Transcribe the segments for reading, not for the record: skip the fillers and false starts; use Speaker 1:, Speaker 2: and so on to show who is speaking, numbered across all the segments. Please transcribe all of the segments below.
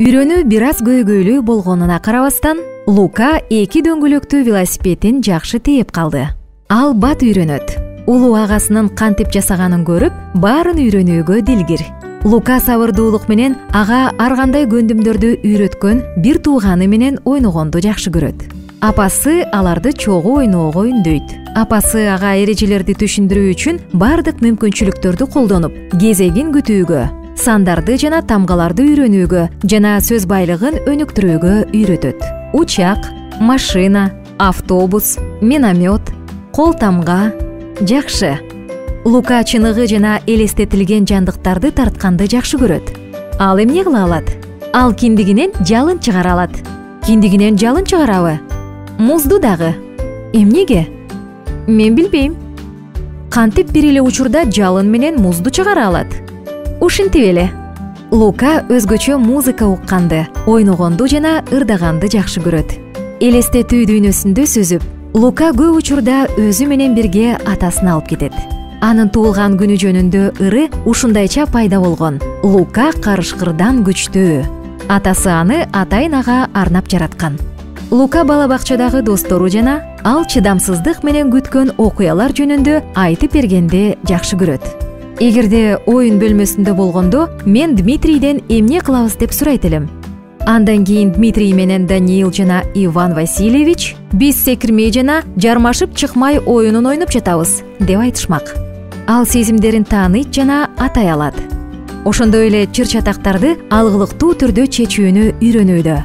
Speaker 1: Үйрөнүү бир аз көйгөйлүү болгонуна карабастан, Лука эки дөңгөлөктүү велосипедин жакшы тээп калды. Ал бат үйрөнөт. Улуу агасынын кантип жасаганын көрүп, баарын үйрөнүүгө дилгир. Лука сабырдуулук менен ага ар кандай көндүмдөрдү үйрөткөн бир тууганы менен ойногонду жакшы көрөт. Апасы аларды чогуу ойноого үндөйт. Апасы ага эрежелерди түшүндүрүү үчүн бардык мүмкүнчүлүктөрдү колдонуп, кезегин күтүүгө, сандарды жана тамгаларды үйрөнүүгө жана сөз байлыгын өнүктүрүүгө үйрөтөт. Учак, машина, автобус, миномет, кол тамга. Жакшы. Лука чыныгы жана элестетилген жандыктарды тартканды жакшы көрөт. Ал эмне кыла алат? Ал киндигинен жалын чыгара алат. Киндигинен жалын чыгарабы? Музду дагы. Эмнеге? Мен билбейм. Кантип бир эле учурда жалын менен музду чыгара алат? Ушинтип эле. Лука өзгөчө музыка укканды, ойногонду жана ырдаганды жакшы көрөт. Элестетүү дүйнөсүндө сүзүп, Лука көп учурда өзү менен бирге атасын алып кетет. Анын туулган күнү жөнүндө ыры ушундайча пайда болгон. Лука карышкырдан күчтүү. Атасы аны атайын-ага арнап жараткан. Лука бала бакчадагы достору жана ал чыдамсыздык менен күткөн окуялар жөнүндө айтып бергенди жакшы көрөт. Эгерде оюн бөлмөсүндө болгондо, мен Дмитрийден эмне кылабыз деп сурайт элем. Андан кийин Дмитрий менен Даниил жана Иван Васильевич биз секирмей жана жармашып чыкмай оюнун ойноп жатабыз деп айтышмак. Ал сезимдерин тааныйт жана атай алат. Ошондой эле чыр-чатактарды алгылыктуу түрдө чечүүнү үйрөнүүдө.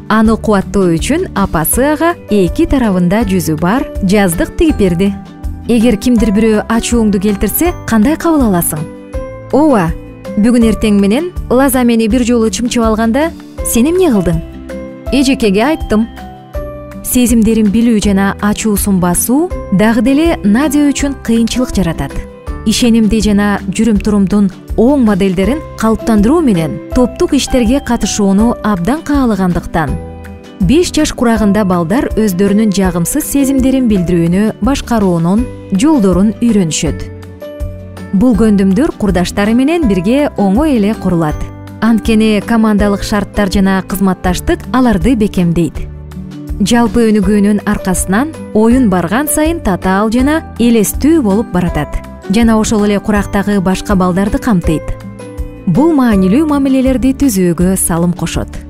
Speaker 1: Аны кубаттоо үчүн апасы ага эки тарабында жүзү бар жаздык тигип берди. Эгер кимдир бирөө ачууңду келтирсе, кандай кабыл аласың? Ооба, бүгүн эртең менен Лаза мени бир жолу чымчып алганда, сен эмне кылдың? Эжекеге айттым. Сезимдерин билүү жана ачуусун басуу дагы деле Надя үчүн кыйынчылык жаратат. Ишенимди жана жүрүм-турумдун оң моделдерин калыптандыруу менен топтук иштерге катышууну абдан каалагандыктан 5 жаш курагында балдар өздөрүнүн жагымсыз сезимдерин билдирүүнү башкаруунун жолдорун үйрөнүшөт. Бул көндүмдөр курдаштары менен бирге оңой эле курулат. Анткени командалык шарттар жана кызматташтык аларды бекемдейт. Жалпы өнүгүүнүн аркасынан оюн барган сайын татаал жана элестүү болуп баратат. Жана ошол эле курактагы башка балдарды камтыйт. Бул маанилүү мамилелерди түзүүгө салым кошот.